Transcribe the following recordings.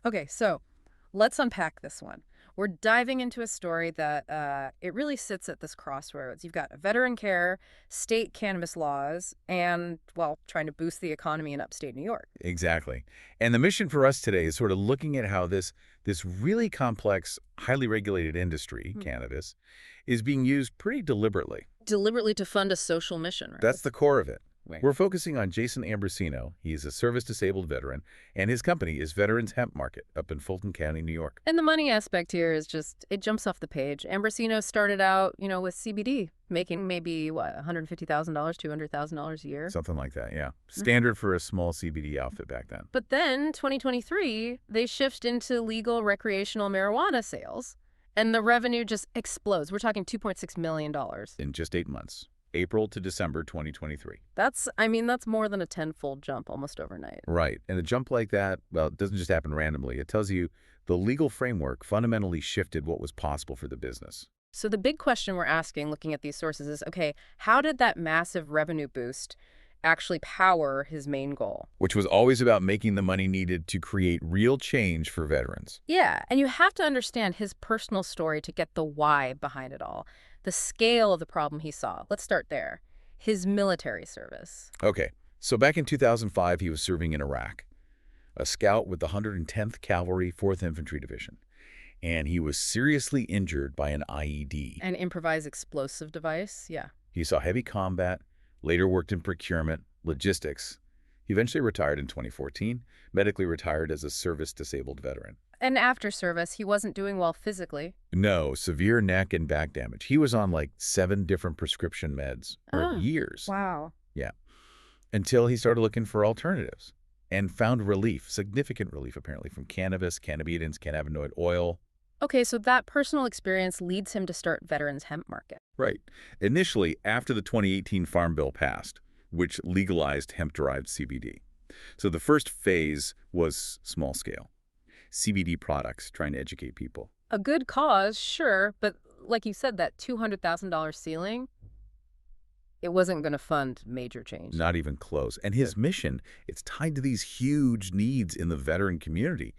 Okay, so let's unpack this one. We're diving into a story that it really sits at this crossroads. You've got veteran care, state cannabis laws, and, well, trying to boost the economy in upstate New York. Exactly. And the mission for us today is sort of looking at how this really complex, highly regulated industry, Hmm. cannabis, is being used pretty deliberately. Deliberately to fund a social mission, right? That's the core of it. Right. We're focusing on Jason Ambrosino. He's a service-disabled veteran, and his company is Veterans Hemp Market up in Fulton County, New York. And the money aspect here is just, it jumps off the page. Ambrosino started out, with CBD, making maybe, what, $150,000, $200,000 a year? Something like that, yeah. Standard for a small CBD outfit back then. But then, 2023, they shift into legal recreational marijuana sales, and the revenue just explodes. We're talking $2.6 million. In just 8 months, April to December 2023. That's more than a tenfold jump almost overnight. Right. And a jump like that, well, it doesn't just happen randomly. It tells you the legal framework fundamentally shifted what was possible for the business. So the big question we're asking, looking at these sources, is, okay, how did that massive revenue boost actually power his main goal? Which was always about making the money needed to create real change for veterans. Yeah, and you have to understand his personal story to get the why behind it all, the scale of the problem he saw. Let's start there. His military service. Okay, so back in 2005, he was serving in Iraq, a scout with the 110th Cavalry, 4th Infantry Division. And he was seriously injured by an IED. An improvised explosive device, yeah. He saw heavy combat, later worked in procurement, logistics. He eventually retired in 2014, medically retired as a service-disabled veteran. And after service, he wasn't doing well physically. No, severe neck and back damage. He was on like 7 different prescription meds for years. Wow. Yeah. Until he started looking for alternatives and found relief, significant relief apparently, from cannabis, cannabinoids, cannabinoid oil. Okay, so that personal experience leads him to start Veterans Hemp Market. Right. Initially, after the 2018 Farm Bill passed, which legalized hemp-derived CBD. So the first phase was small scale. CBD products, trying to educate people. A good cause, sure, but like you said, that $200,000 ceiling, it wasn't going to fund major change. Not even close. And his mission, it's tied to these huge needs in the veteran community.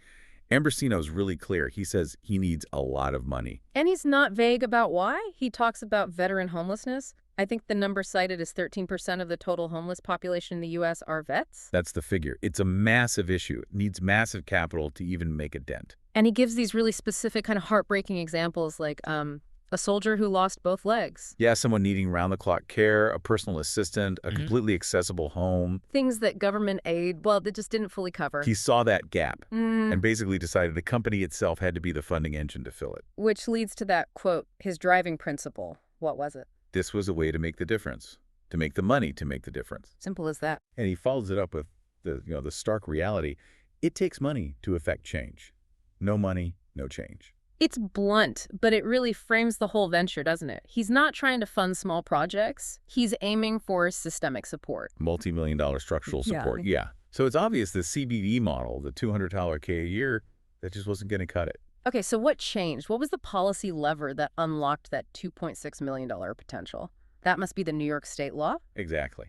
Ambrosino's really clear. He says he needs a lot of money. And he's not vague about why. He talks about veteran homelessness. I think the number cited is 13% of the total homeless population in the U.S. are vets. That's the figure. It's a massive issue. It needs massive capital to even make a dent. And he gives these really specific, kind of heartbreaking examples, like a soldier who lost both legs. Yeah, someone needing round-the-clock care, a personal assistant, a completely accessible home. Things that government aid, well, that just didn't fully cover. He saw that gap and basically decided the company itself had to be the funding engine to fill it. Which leads to that, quote, his driving principle. What was it? This was a way to make the difference, to make the money to make the difference. Simple as that. And he follows it up with the stark reality. It takes money to affect change. No money, no change. It's blunt, but it really frames the whole venture, doesn't it? He's not trying to fund small projects. He's aiming for systemic support. Multi-million-dollar structural support, yeah. So it's obvious the CBD model, the $200K a year, that just wasn't going to cut it. Okay, so what changed? What was the policy lever that unlocked that $2.6 million potential? That must be the New York state law? Exactly.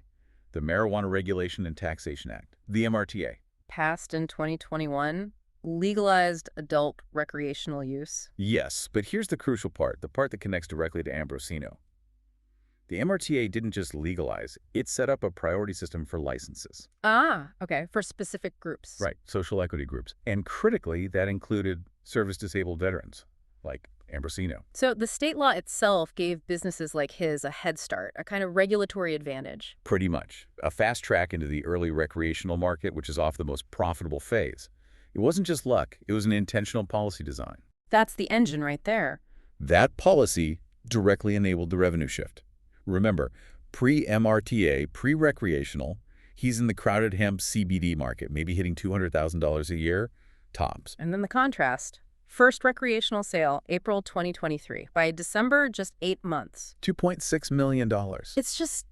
The Marijuana Regulation and Taxation Act, the MRTA. Passed in 2021, legalized adult recreational use. Yes, but here's the crucial part, the part that connects directly to Ambrosino. The MRTA didn't just legalize, it set up a priority system for licenses. Ah, okay, for specific groups. Right, social equity groups. And critically, that included service-disabled veterans, like Ambrosino. So the state law itself gave businesses like his a head start, a kind of regulatory advantage. Pretty much. A fast track into the early recreational market, which is often the most profitable phase. It wasn't just luck, it was an intentional policy design. That's the engine right there. That policy directly enabled the revenue shift. Remember, pre-MRTA, pre-recreational, he's in the crowded hemp CBD market, maybe hitting $200,000 a year, tops. And then the contrast. First recreational sale, April 2023. By December, just 8 months. $2.6 million. It's just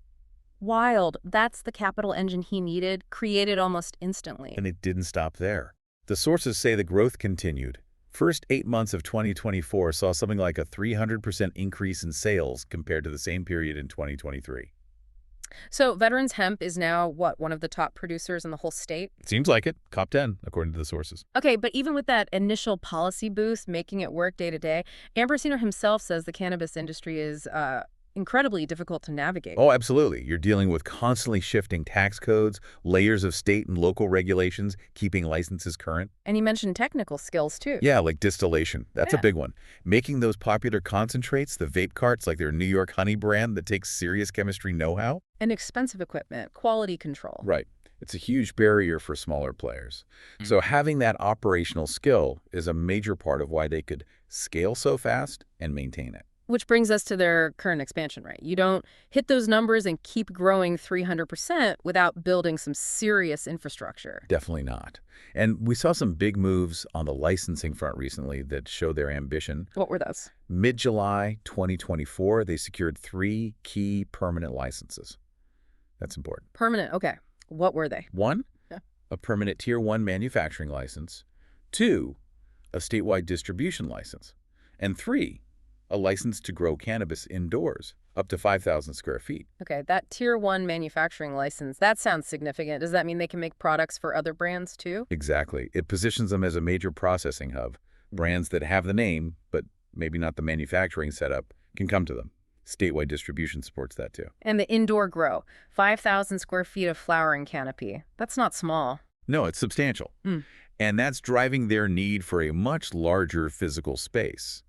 wild. That's the capital engine he needed, created almost instantly. And it didn't stop there. The sources say the growth continued. First 8 months of 2024 saw something like a 300% increase in sales compared to the same period in 2023. So Veterans Hemp is now, what, one of the top producers in the whole state? Seems like it. Top 10, according to the sources. Okay, but even with that initial policy boost, making it work day to day, Ambrosino himself says the cannabis industry is incredibly difficult to navigate. Oh, absolutely. You're dealing with constantly shifting tax codes, layers of state and local regulations, keeping licenses current. And he mentioned technical skills, too. Yeah, like distillation. That's a Yeah. big one. Making those popular concentrates, the vape carts like their New York Honey brand that takes serious chemistry know-how. And expensive equipment, quality control. Right. It's a huge barrier for smaller players. So having that operational skill is a major part of why they could scale so fast and maintain it. Which brings us to their current expansion rate. You don't hit those numbers and keep growing 300% without building some serious infrastructure. Definitely not. And we saw some big moves on the licensing front recently that show their ambition. What were those? Mid-July 2024, they secured 3 key permanent licenses. That's important. Permanent, okay. What were they? 1, Yeah. a permanent Tier 1 manufacturing license. 2, a statewide distribution license. And 3, a license to grow cannabis indoors, up to 5,000 square feet. Okay, that Tier 1 manufacturing license, that sounds significant. Does that mean they can make products for other brands too? Exactly. It positions them as a major processing hub. Brands that have the name, but maybe not the manufacturing setup, can come to them. Statewide distribution supports that too. And the indoor grow, 5,000 square feet of flowering canopy. That's not small. No, it's substantial. Mm. And that's driving their need for a much larger physical space.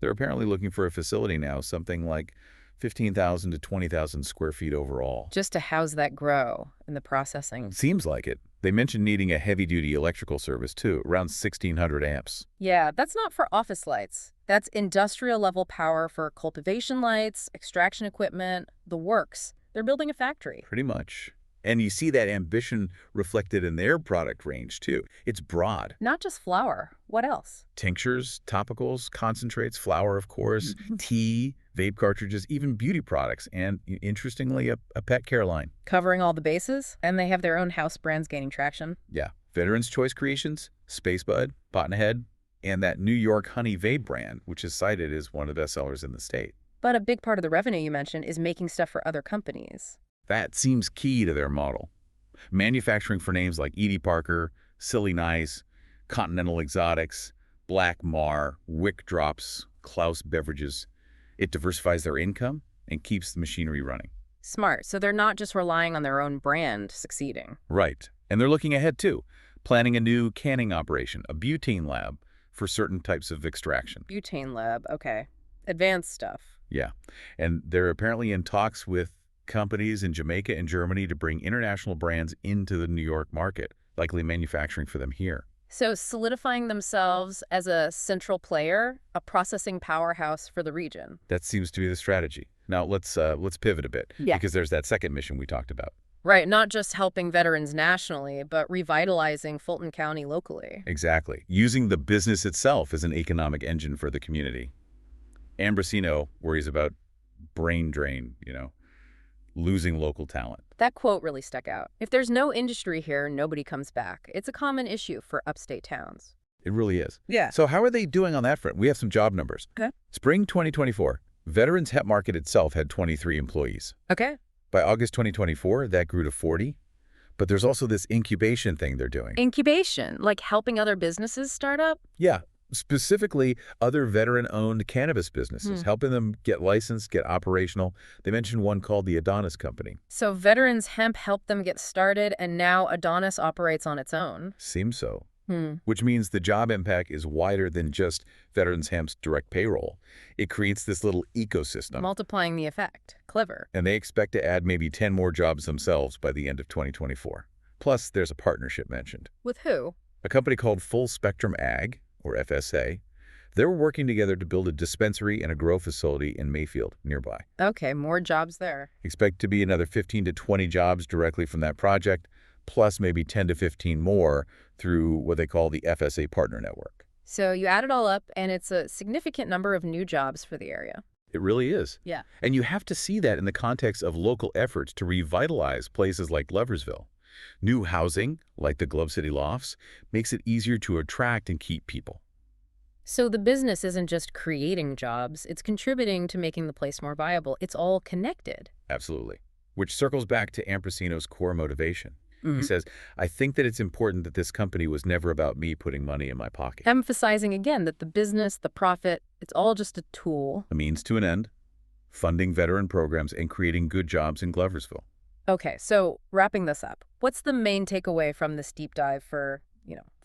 They're apparently looking for a facility now, something like 15,000 to 20,000 square feet overall. Just to house that grow and the processing. Seems like it. They mentioned needing a heavy-duty electrical service, too, around 1,600 amps. Yeah, that's not for office lights. That's industrial level power for cultivation lights, extraction equipment, the works. They're building a factory. Pretty much. And you see that ambition reflected in their product range, too. It's broad. Not just flour. What else? Tinctures, topicals, concentrates, flour, of course, tea, vape cartridges, even beauty products, and, interestingly, a pet care line. Covering all the bases, and they have their own house brands gaining traction. Yeah. Veterans Choice Creations, Space Bud, Bot and Head, and that New York Honey vape brand, which is cited as one of the best sellers in the state. But a big part of the revenue you mentioned is making stuff for other companies. That seems key to their model. Manufacturing for names like Edie Parker, Silly Nice, Continental Exotics, Black Mar, Wick Drops, Klaus Beverages. It diversifies their income and keeps the machinery running. Smart. So they're not just relying on their own brand succeeding. Right. And they're looking ahead, too, planning a new canning operation, a butane lab for certain types of extraction. Butane lab, okay. Advanced stuff. Yeah. And they're apparently in talks with companies in Jamaica and Germany to bring international brands into the New York market, likely manufacturing for them here. So solidifying themselves as a central player, a processing powerhouse for the region. That seems to be the strategy. Now let's pivot a bit, Yeah. because there's that second mission we talked about. Right, not just helping veterans nationally, but revitalizing Fulton County locally. Exactly. Using the business itself as an economic engine for the community. Ambrosino worries about brain drain, losing local talent. That quote really stuck out. If there's no industry here, nobody comes back. It's a common issue for upstate towns. It really is. Yeah. So how are they doing on that front? We have some job numbers. Okay. Spring 2024, Veterans Hemp Market itself had 23 employees. Okay. By August 2024, that grew to 40. But there's also this incubation thing they're doing. Incubation, like helping other businesses start up? Yeah, specifically other veteran-owned cannabis businesses, helping them get licensed, get operational. They mentioned one called the Adonis Company. So Veterans Hemp helped them get started, and now Adonis operates on its own. Seems so. Which means the job impact is wider than just Veterans Hemp's direct payroll. It creates this little ecosystem. Multiplying the effect. Clever. And they expect to add maybe 10 more jobs themselves by the end of 2024. Plus, there's a partnership mentioned. With who? A company called Full Spectrum Ag, or FSA. They're working together to build a dispensary and a grow facility in Mayfield, nearby. Okay, more jobs there. Expect to be another 15 to 20 jobs directly from that project, plus maybe 10 to 15 more through what they call the FSA Partner Network. So you add it all up, and it's a significant number of new jobs for the area. It really is. Yeah. And you have to see that in the context of local efforts to revitalize places like Gloversville. New housing, like the Glove City Lofts, makes it easier to attract and keep people. So the business isn't just creating jobs, it's contributing to making the place more viable. It's all connected. Absolutely. which circles back to Ambrosino's core motivation. He Mhm. says, I think that it's important that this company was never about me putting money in my pocket. Emphasizing again that the business, the profit, it's all just a tool. A means to an end, funding veteran programs and creating good jobs in Gloversville. Okay, so wrapping this up, what's the main takeaway from this deep dive for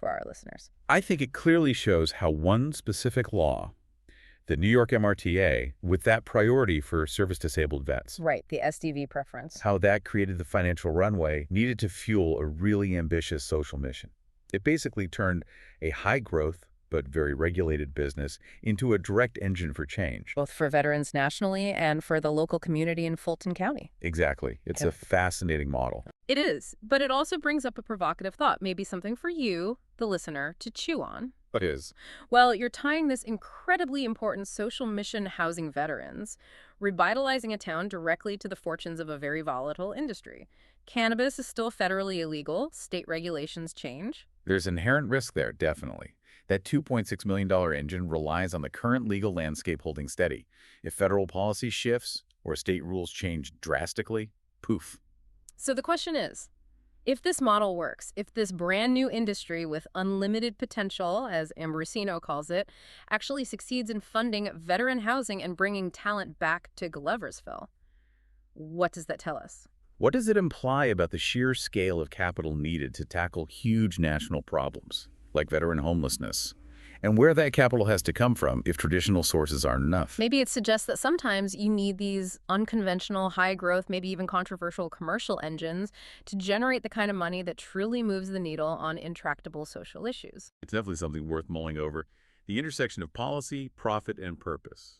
our listeners? I think it clearly shows how one specific law, the New York MRTA, with that priority for service-disabled vets, Right, the SDV preference. how that created the financial runway needed to fuel a really ambitious social mission. It basically turned a high-growth but very regulated business into a direct engine for change. Both for veterans nationally and for the local community in Fulton County. Exactly. It's Yeah. a fascinating model. It is, but it also brings up a provocative thought, maybe something for you, the listener, to chew on. It is. Well, you're tying this incredibly important social mission housing veterans, revitalizing a town directly to the fortunes of a very volatile industry. Cannabis is still federally illegal. State regulations change. There's inherent risk there, definitely. That $2.6 million engine relies on the current legal landscape holding steady. If federal policy shifts or state rules change drastically, poof. So the question is, if this model works, if this brand new industry with unlimited potential, as Ambrosino calls it, actually succeeds in funding veteran housing and bringing talent back to Gloversville, what does that tell us? What does it imply about the sheer scale of capital needed to tackle huge national problems, like veteran homelessness, and where that capital has to come from if traditional sources aren't enough? Maybe it suggests that sometimes you need these unconventional, high-growth, maybe even controversial commercial engines to generate the kind of money that truly moves the needle on intractable social issues. It's definitely something worth mulling over. The intersection of policy, profit, and purpose.